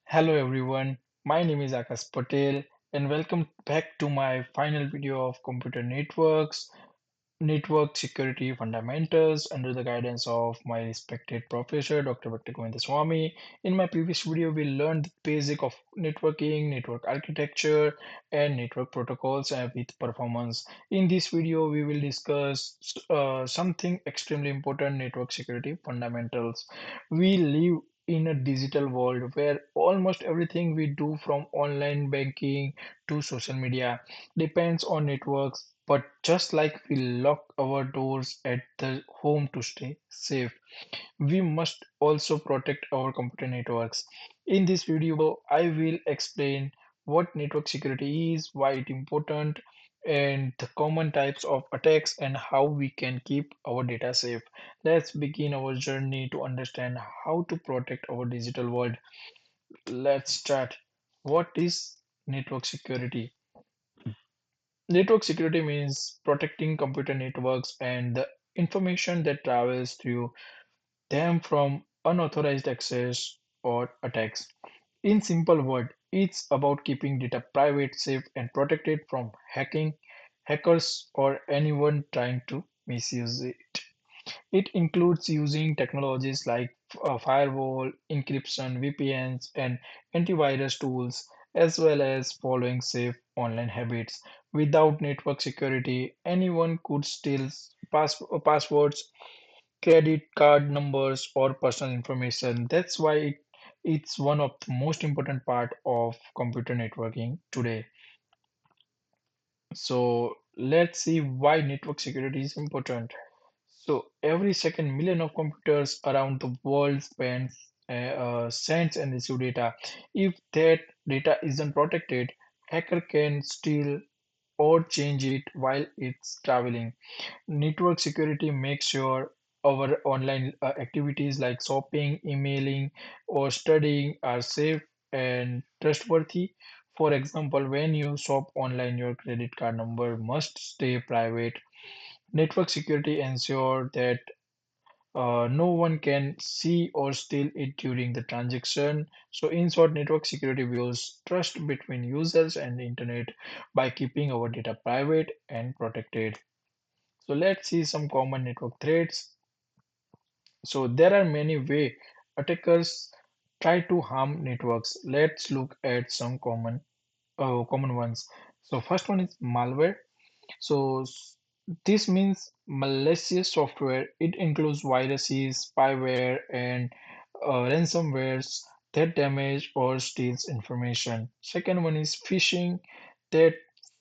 Hello everyone, my name is Akash Patel and welcome back to my final video of computer networks, network security fundamentals under the guidance of my respected professor Dr. Bhatta Swami. In my previous video, we learned the basic of networking, network architecture, and network protocols with performance. In this video, we will discuss something extremely important: network security fundamentals. We live in a digital world where almost everything we do, from online banking to social media, depends on networks. But just like we lock our doors at the home to stay safe, we must also protect our computer networks. In this video, I will explain what network security is, why it important, and the common types of attacks and how we can keep our data safe. Let's begin our journey to understand how to protect our digital world. Let's start. What is network security? Network security means protecting computer networks and the information that travels through them from unauthorized access or attacks. In simple words, it's about keeping data private, safe, and protected from hacking, hackers, or anyone trying to misuse it. It includes using technologies like firewall, encryption, VPNs, and antivirus tools, as well as following safe online habits. Without network security, anyone could steal passwords, credit card numbers, or personal information. That's why it's one of the most important part of computer networking today. So let's see why network security is important. So every second, million of computers around the world sends and receive data. If that data isn't protected, hacker can steal or change it while it's traveling. Network security makes sure our online activities like shopping, emailing, or studying are safe and trustworthy. For example, when you shop online, your credit card number must stay private. Network security ensure that no one can see or steal it during the transaction. So, in short, network security builds trust between users and the internet by keeping our data private and protected. So, let's see some common network threats. So, there are many ways attackers try to harm networks. Let's look at some common ones. So, first one is malware. So this means malicious software. It includes viruses, spyware, and ransomwares that damage or steals information. Second one is phishing, that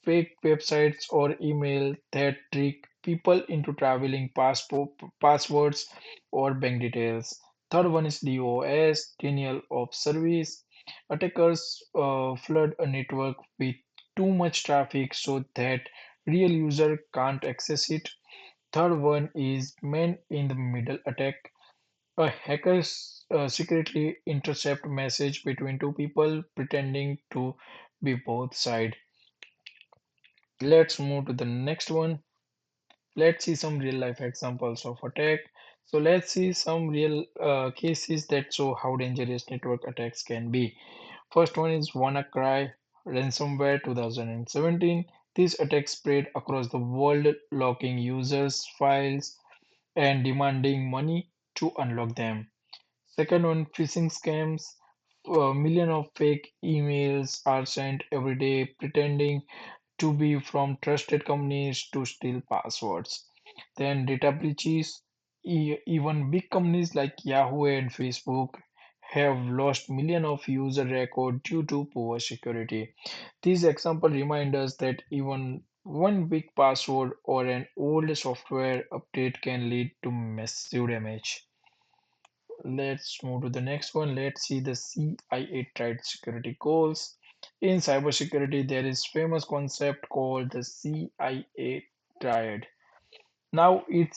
fake websites or email that trick people into traveling passwords or bank details. Third one is DOS, denial of service. Attackers flood a network with too much traffic so that real user can't access it. Third one is man in the middle attack. A hacker secretly intercept message between two people pretending to be both side. Let's move to the next one. Let's see some real life examples of attack. So let's see some real cases that show how dangerous network attacks can be. First one is WannaCry ransomware 2017. This attack spread across the world, locking users' files and demanding money to unlock them. Second one, phishing scams. Million of fake emails are sent every day pretending to be from trusted companies to steal passwords. Then data breaches. Even big companies like Yahoo and Facebook have lost millions of user record due to poor security. These examples remind us that even one weak password or an old software update can lead to massive damage. Let's move to the next one. Let's see the CIA Triad security goals. In cybersecurity, there is famous concept called the CIA Triad. Now, it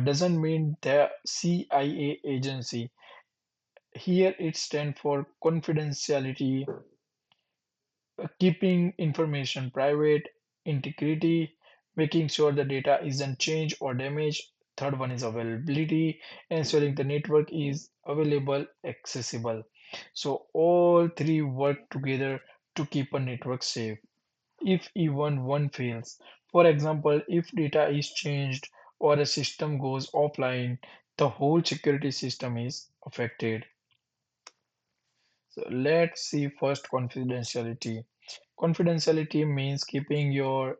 doesn't mean the CIA agency. Here, it stands for confidentiality, keeping information private, integrity, making sure the data isn't changed or damaged. Third one is availability, ensuring the network is available, accessible. So all three work together to keep a network safe. If even one fails, for example, if data is changed or a system goes offline, the whole security system is affected. So let's see first confidentiality. Confidentiality means keeping your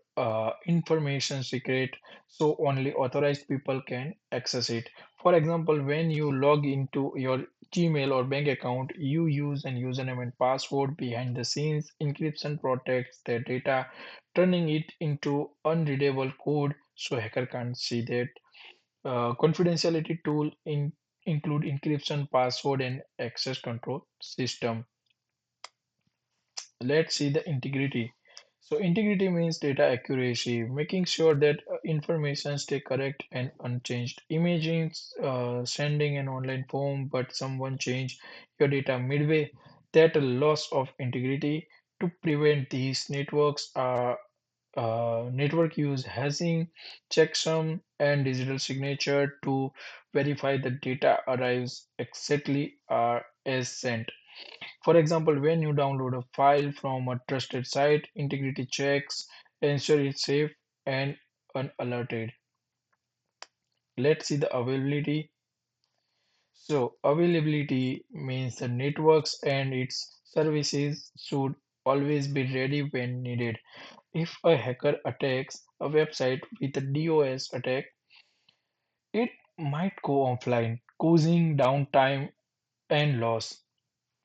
information secret so only authorized people can access it. For example, when you log into your Gmail or bank account, you use an username and password behind the scenes. Encryption protects the data, turning it into unreadable code so hacker can't see that. Confidentiality tool include encryption, password, and access control system. Let's see the integrity. So integrity means data accuracy, making sure that information stay correct and unchanged. Imagine sending an online form, but someone changed your data midway. That loss of integrity. To prevent these networks network use hashing, checksum, and digital signature to verify the data arrives exactly as sent. For example, when you download a file from a trusted site, integrity checks ensure it's safe and unalerted. Let's see the availability. So, availability means the networks and its services should always be ready when needed. If a hacker attacks a website with a DOS attack, it might go offline, causing downtime and loss.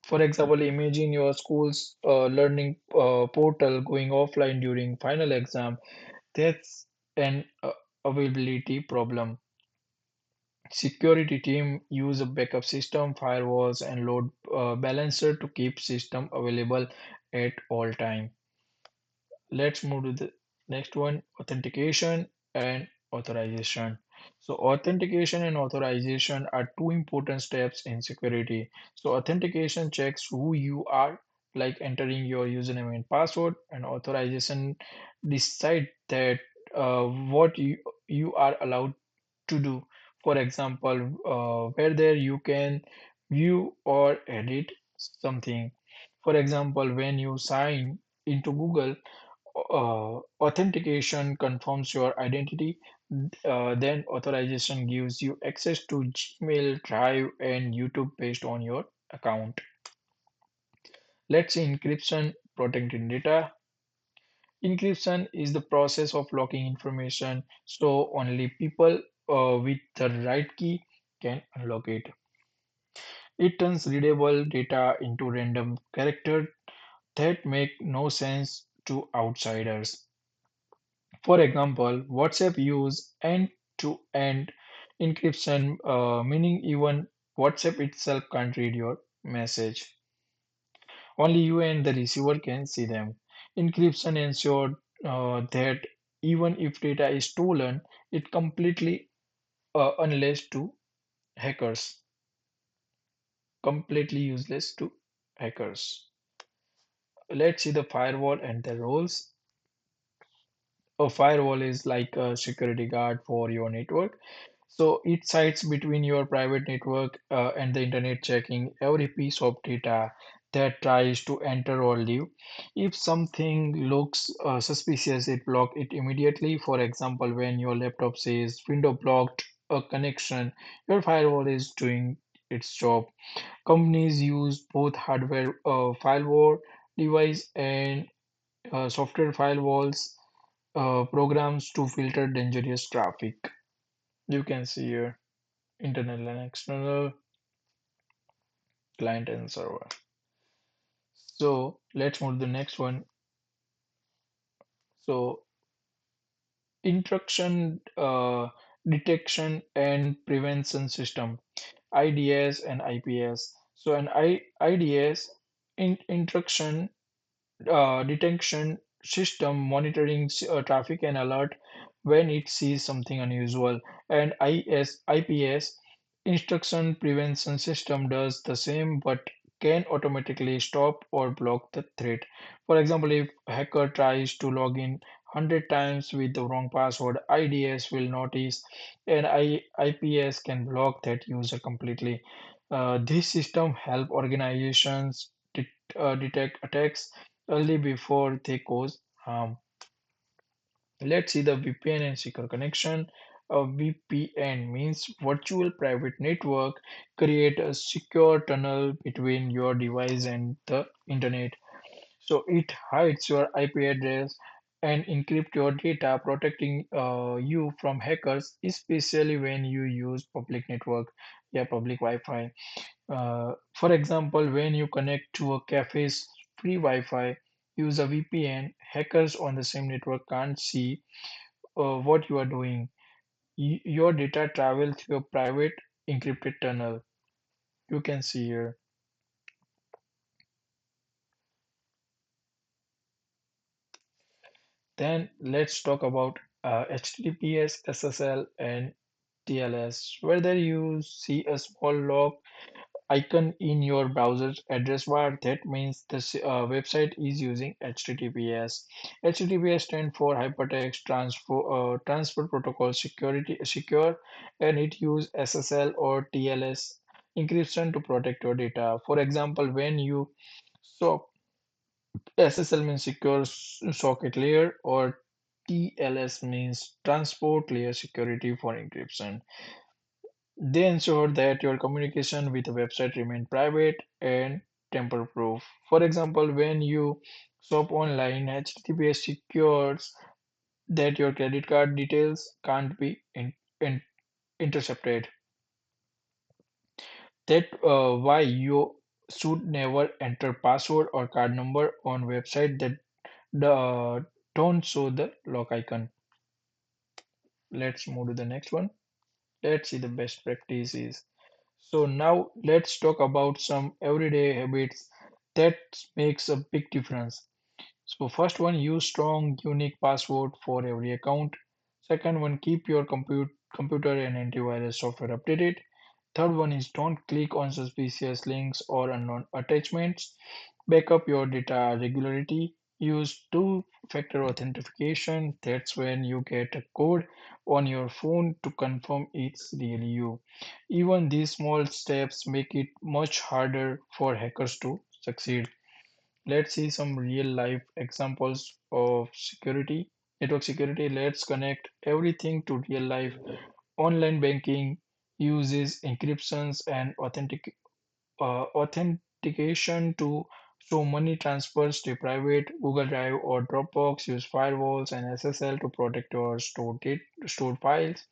For example, imagine your school's learning portal going offline during final exam. That's an availability problem. Security team use a backup system, firewalls, and load balancer to keep system available at all time. Let's move to the next one, authentication and authorization. So authentication and authorization are two important steps in security. So authentication checks who you are, like entering your username and password, and authorization decide that what you are allowed to do. For example, whether you can view or edit something. For example, when you sign into Google, authentication confirms your identity, then authorization gives you access to Gmail, Drive, and YouTube based on your account. Let's see encryption protecting data. Encryption is the process of locking information so only people with the right key can unlock it. It turns readable data into random characters that make no sense to outsiders. For example, WhatsApp use end-to-end encryption, meaning even WhatsApp itself can't read your message. Only you and the receiver can see them. Encryption ensures that even if data is stolen, it completely unless to hackers, completely useless to hackers. Let's see the firewall and the roles. A firewall is like a security guard for your network. So it sits between your private network and the internet, checking every piece of data that tries to enter or leave. If something looks suspicious, it blocks it immediately. For example, when your laptop says window blocked a connection, your firewall is doing its job. Companies use both hardware firewall device and software firewalls programs to filter dangerous traffic. You can see here internal and external, client and server. So let's move to the next one. So intrusion detection and prevention system, IDS and IPS. So an IDS, intrusion detection system, monitoring traffic and alert when it sees something unusual, and IPS, instruction prevention system, does the same but can automatically stop or block the threat. For example, if a hacker tries to log in 100 times with the wrong password, IDS will notice and IPS can block that user completely. This system help organizations detect attacks early before they cause harm. Let's see the VPN and secure connection. A VPN means virtual private network, create a secure tunnel between your device and the internet. So it hides your IP address and encrypt your data, protecting you from hackers, especially when you use public network, yeah, public Wi-Fi. For example, when you connect to a cafe's free Wi-Fi, use a VPN. Hackers on the same network can't see what you are doing. Your data travel through a private encrypted tunnel. You can see here. Then let's talk about HTTPS, SSL, and TLS. Whether you see a small log icon in your browser's address bar, that means the website is using HTTPS. HTTPS stands for Hypertext Transfer Protocol Security Secure, and it uses SSL or TLS encryption to protect your data. For example, when you so SSL means secure socket layer, or TLS means transport layer security for encryption. They ensure that your communication with a website remain private and tamper-proof. For example, when you shop online, HTTPS secures that your credit card details can't be intercepted. That why you should never enter password or card number on website that don't show the lock icon. Let's move to the next one. Let's see the best practices. So now let's talk about some everyday habits that makes a big difference. So first one, use strong unique password for every account. Second one, keep your computer and antivirus software updated. Third one is don't click on suspicious links or unknown attachments. Backup your data regularly. Use two-factor authentication. That's when you get a code on your phone to confirm it's really you. Even these small steps make it much harder for hackers to succeed. Let's see some real life examples of security. Network security. Let's connect everything to real life. Online banking uses encryptions and authentication to show money transfers to private. Google Drive or Dropbox use firewalls and SSL to protect your stored files.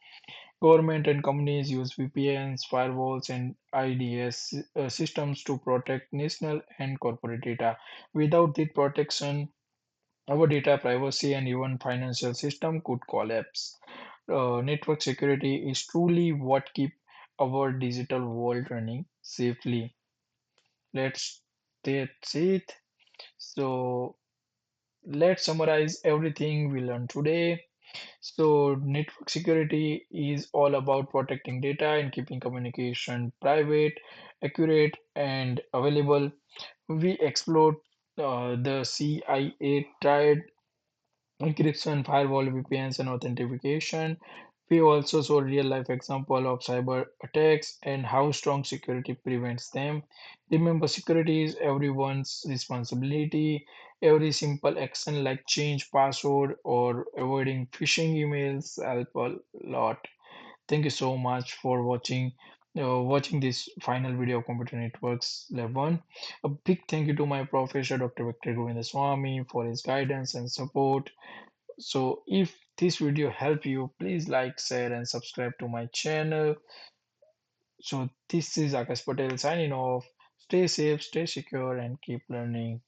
Government and companies use VPNs, firewalls, and IDS systems to protect national and corporate data. Without this protection, our data privacy and even financial system could collapse. Network security is truly what keep our digital world running safely. That's it. So let's summarize everything we learned today. So, network security is all about protecting data and keeping communication private, accurate, and available. We explored the CIA Triad: encryption, firewall, VPNs, and authentication. We also saw real life example of cyber attacks and how strong security prevents them. Remember, security is everyone's responsibility. Every simple action like change password or avoiding phishing emails help a lot. Thank you so much for watching this final video of Computer Networks Level 1. A big thank you to my professor, Dr. Victor Govindaswamy, for his guidance and support. So if this video helped you, please like, share, and subscribe to my channel. So this is Akash Patel signing off. Stay safe, stay secure, and keep learning.